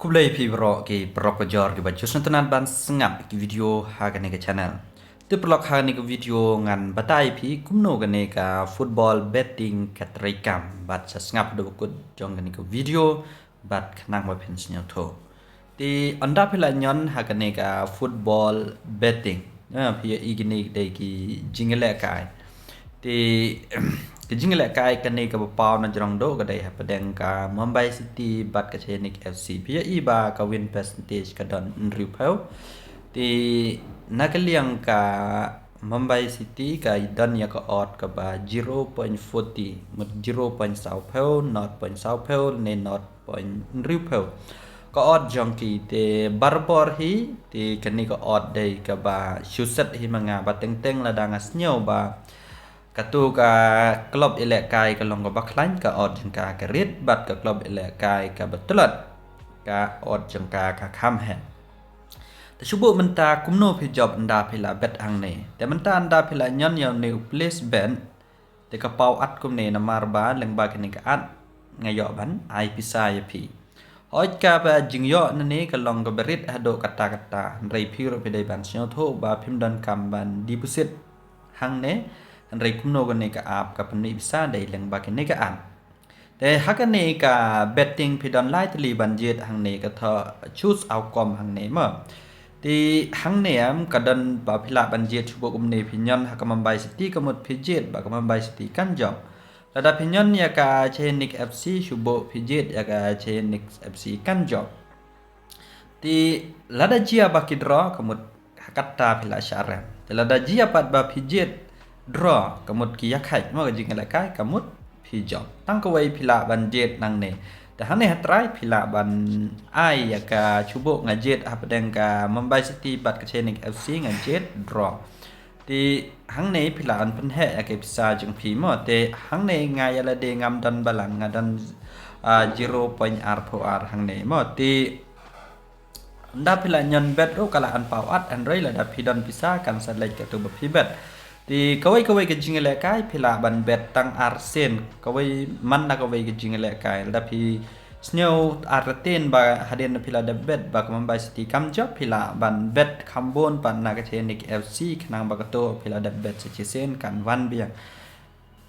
Kublai pi bro ke prok jor ke baju sentunan ban sengap ke video hagan ke channel. Tu prok hagan ke video ngan batai pi kumno gane ka football betting katrikam bat sengap do kut jong gane ke video bat khnang ma phin snyo tho. Ti anda phila nyon hagan ka football betting. Pi igini de ki jingele kai. Ti kejingla kai kani ka pau na jrong do ka dai ha padang ka Mumbai City bat ka Chenik FC pia iba ka win percentage ka don riu phau ti nakaliang ka Mumbai City ka don ya ka odd ka ba 0.40 mut 0.sau phau not point sau phau ne not point riu phau ka odd jong ki te barbor hi ti kani ka odd dai ka ba shusat hi manga ba teng teng la dang asnyo ba katu ka klub elekai ka long ka baklan ka od jengka ka rit bat ka klub elekai ka betulat ka od jengka ka kham he ta subu menta kumno phi job nda phila bet hang ne te menta nda phila nyon yaw ne place ben te ka pau at kum ne na marba leng ba kini ka at ngayo ban ai pisa ya phi oj ka ba jingyo na ne ka long ka berit hado kata kata rei phi ro phi dai ban snyo tho ba phim don kam ban deposit hang ne Andrei kumno gane ka app ka pani bisa dai leng ba ke ne ka an te hakane ka betting pidon lai tli banjet hang ne ka tha choose outcome hang ne ma ti hang ne am ka dan ba phila banjet chubo kumne pinyon hakamambai city kamut pijet ba kamambai city kan job lada pinyon ya ka Chenik FC chubo pijet ya ka Chenik FC kan job ti lada jia ba kidro kamut hakata phila syaram te lada jia pat ba pijet draw kamut ki yakhai ma jing la kai kamut phi job tang ko wei phila ban jet nang ne ta hane hatrai phila ban ai ya ka chubo nga jet apdeng ka Mumbai City bat ka Chenik FC nga jet draw ti hang ne phila an pen he ya ke pisa jing phi mo te hang ne nga ya la de ngam dan balang nga dan 0.r hang ne mo ti nda phila nyon bet ro kala an pau at an rei la da phi don pisa kan sa lai ka tu ba phi bet ti kawai ke jingele kai phila ban bet tang arsen kawai man na kawai ke jingele kai da phi snow arten ba haden phila da bet ba Mumbai City kam job phila ban bet khambon pan na ka Chenik FC khnang ba ka to phila da bet se sen kan wan biang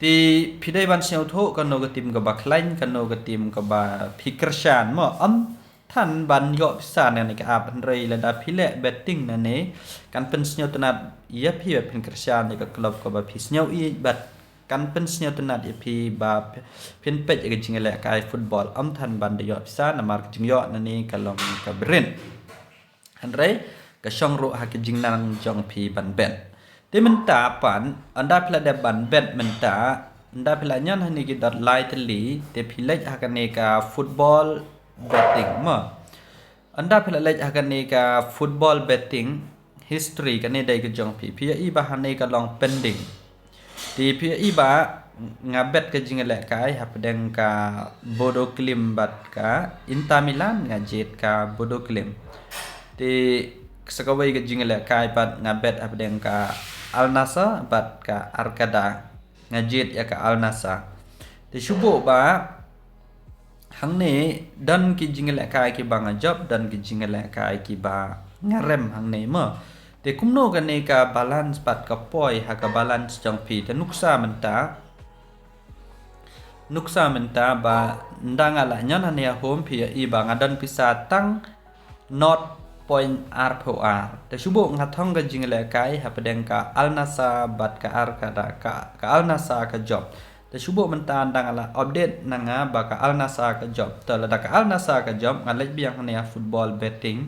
ti phidai ban snow tho kan no ka tim ka ba klain kan no ka tim ka ba phikrsan moท่านบันยอพิสานในกับอันไรระดับพิเล่เบตติ้งนั่นเองการเป็นสเนียตนัดเยอะพี่แบบเป็นกระชานในกับกลับกับแบบพิสเนียอีบัดการเป็นสเนียตนัดเยอะพี่แบบเป็นเป็ดอย่างจริงแหละกายฟุตบอลท่านบันยอพิสานนมาร์กจริงยอนั่นเองกับลองกับเบรนอันไรกับช่องรูหักจริงนั่งจองพี่บันเบนแต่มันตาปันอันได้พลาดบันเบนมันตาอันได้พลาดย้อนให้ในกิจดัดไลท์ทะเลแต่พี่เล็กหักในกับฟุตบอลbetting ma anda phela lej hagan ne ka football betting history kan ne dai ka jong pi iba han ne ka long pending ti iba nga bet ka jingale kai hapdeng ka Bodo Glimt bat ka Inter Milan nga jet ka Bodo Glimt ti sakawai ka jingale kai pat nga bet hapdeng ka Al Nassr bat ka Arkada nga jet ya ka Al Nassr ti subo ba hang ne dan ki jingale kai ki bang job dan ki jingale kai ki ba ngarem hang ne ma te kumno kan ne ka balance pat ka poi ha ka balance jong pi te nuksa menta ba ndang ala nyan ne home pi i ba ngadan pisa tang not point r po r te subo ngathong ka jingale kai ha pedeng ka Al Nassr bat ka Arkada ka Al Nassr ka job te subo mentan dang ala update nanga baka Al Nassr ka job te lada ka Al Nassr ka job ngalej biang ne football betting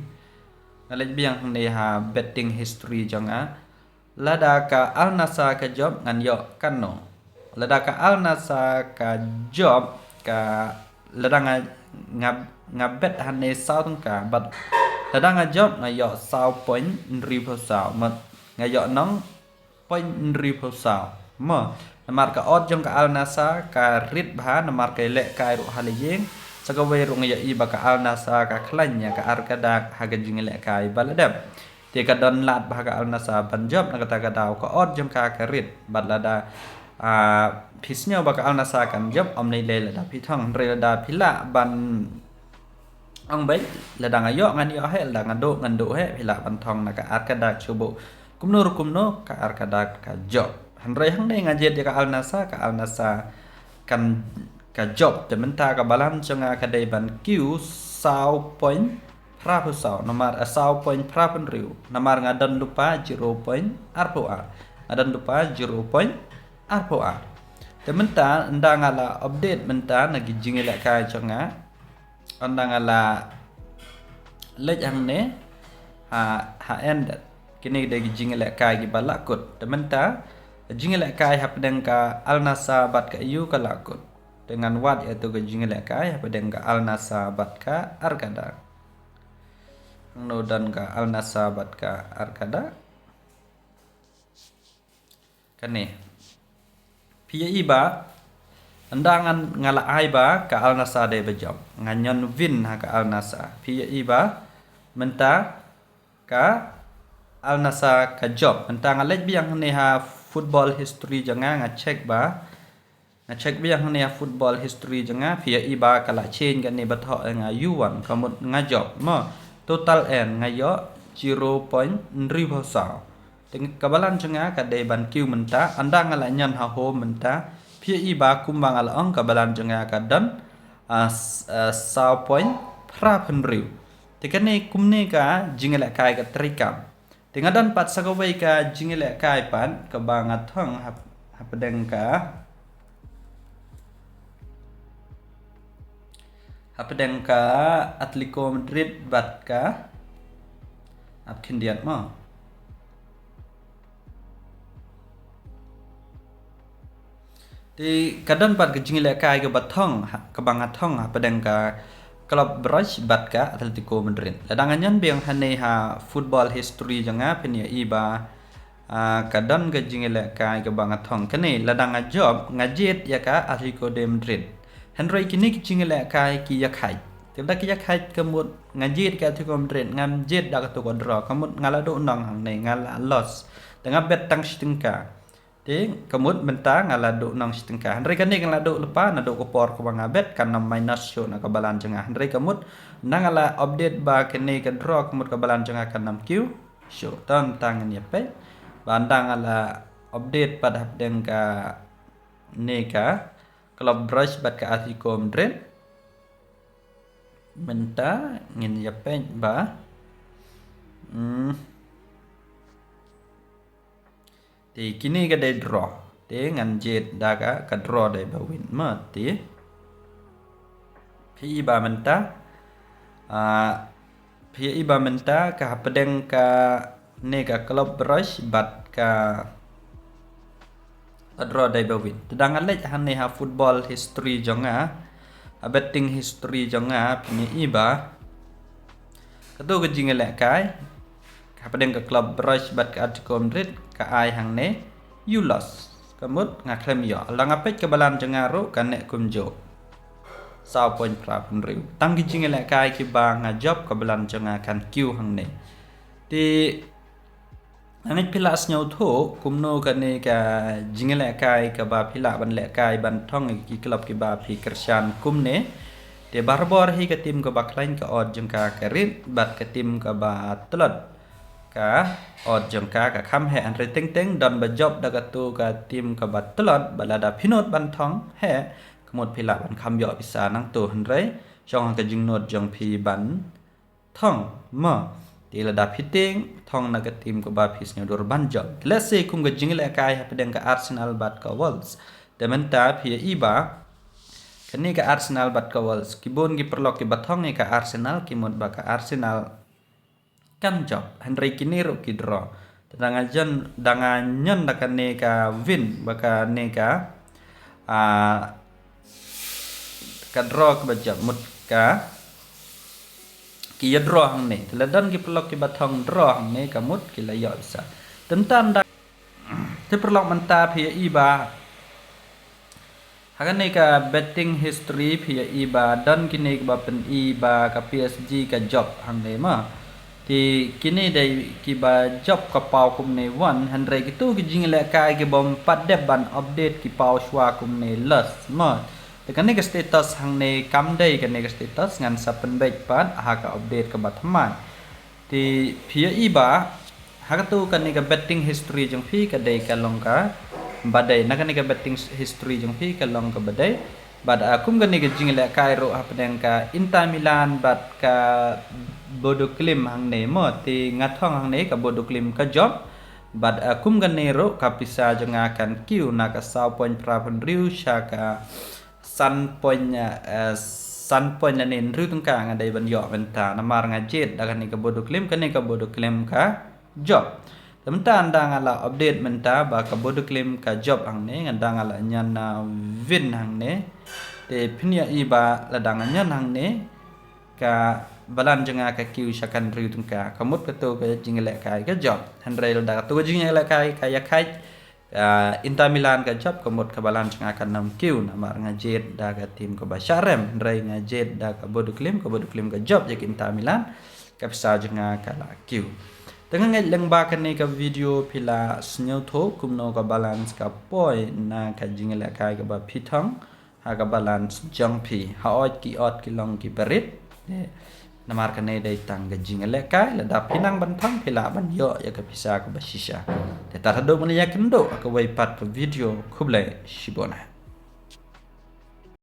ngalej biang ne ha betting history jonga lada ka Al Nassr ka job ngan yo kanno lada ka Al Nassr ka job ka lada nga bet han ne sao tong ka bat lada nga job nga yo sao point river sao mat nga yo nong point river sao ma namar ka od jong ka Al Nassr ka rit bha namar ka le ka ru haliyeng sagawe ru ngaya iba ka Al Nassr ka klanya ka Arkada haga jing le ka baladab te ka don lat bha ka Al Nassr ban job na kata ka daw ka od jong ka rit balada pisnya ba ka Al Nassr kan job om nei le lada pi thong re lada pila ban Ang baik ladang ayo ngan yo he ladang ngando he pila bantong na ka arkadak cobo kumno ka arkadak ka job hanrei hang ne ngajet ka al nasa kan ka job te menta ka balam changa ka dei ban kiu sao point prapu sao nomar sao point prapun riu nomar ngadan lupa 0 point arpo a ngadan lupa 0 point arpo a te menta ndang ala update menta nagi jingela ka changa andang ala lej ang ne ha end kini de jingela kai gi balakut tementa jingela kai hapdeng ka alnasa bat ka yu ka lakut dengan wat yaitu ke jingela kai hapdeng ka alnasa bat ka arkada no dan ka alnasa bat ka arkada kane pia iba andangan ngala aiba ka alnasa de bejam nganyon win ha ka alnasa pia iba menta ka alnasa ka job menta ngalej biang ne ha football history janga ngacek biang ne ha football history janga pia iba kala change kan ne batho nga yuan kamut nga job mo total n ngayo 0.3 sao ting kabalan janga ka de ban kiu menta andang ngala nyan ha ho menta pia iba kumbang ala ong kabalan janga ka dan sao point prapen riu tikane kumne ka jingela kai ka trikam tingadan pat sagawai ka jingela kai pan ka bangat thong hapdeng ka Atletico Madrid bat ka apkindiat mo ti kadan pat ke jingela kai ka bathong ka bangat thong hapdeng ka Club Brush bat ka Atletico Madrid. Ladangan biang hane ha football history janga penia iba kadan ga jingela ka bangat thong kane ladang job ngajet ya ka Atletico de Madrid. Henry kini jingela ka ki ya khai. Tibda ki ya khai kemut ngajet ka Atletico Madrid ngam jet da ka to draw kemut ngala do nang hang ne ngala loss. Dengan bet tang sitingka. Ting kemut bentang ngala do nang sitingka. Henry kani ngala do lepa na do ko por ko bangabet kan minus show na kabalan jengah. Henry kemut nang ala update ba kene ka draw kemut kabalan jengah kan 6 Q show tan tangan ya pe bandang ala update pada hapdeng ka neka Club Brush bat ka Atletico Madrid menta ngin ya pe ba thì kini ka day draw te ngan jet daga ka draw day ba win ma ti phi iba menta ka hapdeng ka ne ka Club Brush bat ka draw day ba win tadang alej hanne ha football history jonga betting history jonga phi iba katu ka jingela kai hapdeng ka Club Brush bat ka Atletico Madrid ka ai hang ne you lost kamut ngaklem yo lang apet ka balan jengaro kan nek kumjo sao point prapun riu tang gi jingela kai ki ba nga job ka balan jenga kan kiu hang ne ti anit pilas nyau tho kumno kan ne ka jingela kai ka ba pila ban le kai ban thong ki club ki ba phi Christian kumne te barbor hi ka tim ka ba klain ka od jengka karit bat ka tim ka ba tlot ka od jengka ka kham he an teng dan ba job da ka tu ka tim ka bat tlot balada pinot ban thong he kemut pila ban kham yo bisa nang tu han rei jong ka jing not jong phi ban thong ma ti la da piting thong na ka tim ka ba phis nyor ban job let's say kum ka jing la kai ha pedeng ka Arsenal bat ka Wolves dementa phi iba kani ka Arsenal bat ka Wolves kibon gi perlok ki bathong ni ka Arsenal kimut ba ka Arsenal kan job Henry kini ro ki draw dangan nyen da ne ka win baka ne ka ka draw ka bajab mut ka ki ya draw hang ne teladan ki pelok ki bathong draw hang ne ka mut ki la yo bisa tentan da te perlok manta phi iba hagan ne ka betting history phi iba dan kini ka pen iba ka PSG ka job hang ne ma thì kini dai ki ba job ka pau kum ne wan Henry ki tu ki jingla kai ki bom pat de ban update ki pau shwa kum ne lus ma Tekan ni ke status hang ne kam dai kan ni ke status ngan sapen baik pat ha ka update ke bathamai. Ti phia iba ha ka tu kan ni ke betting history jong phi ka dai ka long ka badai na kan ni ke betting history jong phi ka long ka badai. Bad akum kan ni ke jingle kai ro ha pedang ka Inter Milan bad ka Bodo Glimt hang ne mo ti ngathong hang ne ka Bodo Glimt ka job. Bad akum kan ni ro ka pisa jong akan kiu na ka saw point prapan riu sha ka san point na nin riu tung ka ngadai ban yo benta na mar ngajet da kan ni ka Bodo Glimt kan ni ka Bodo Glimt ka job. Teman anda ngala update menta ba ka Bodo Glimt ka job hang ne nganda ngala nyan na win hang ne te pinya iba ladang nyan hang ne ka balan janga ka kiu shakan riu tung ka kamut ka to ka jingle kai ka job handrai da to jingle kai ka ya kai Inter Milan ka job kamut ka balan janga ka nam kiu na mar ngajet da ka tim ka Basharem handrai ngajet da ka Bodo Glimt ka job jak Inter Milan ka pisa janga ka la kiu. Tengah ngai leng ba kan ni ka video pila snyo tho kumno ka balance ka poi na ka jingle kai ka ba phithang ha ka balance jang phi ha ot ki long ki berit namar kan dai tang ka jingle kai la da pinang ban thang pila ban yo ya ka pisa ka ba shisha te ta do man ya kendo ka wai pat ka video khublai shibona.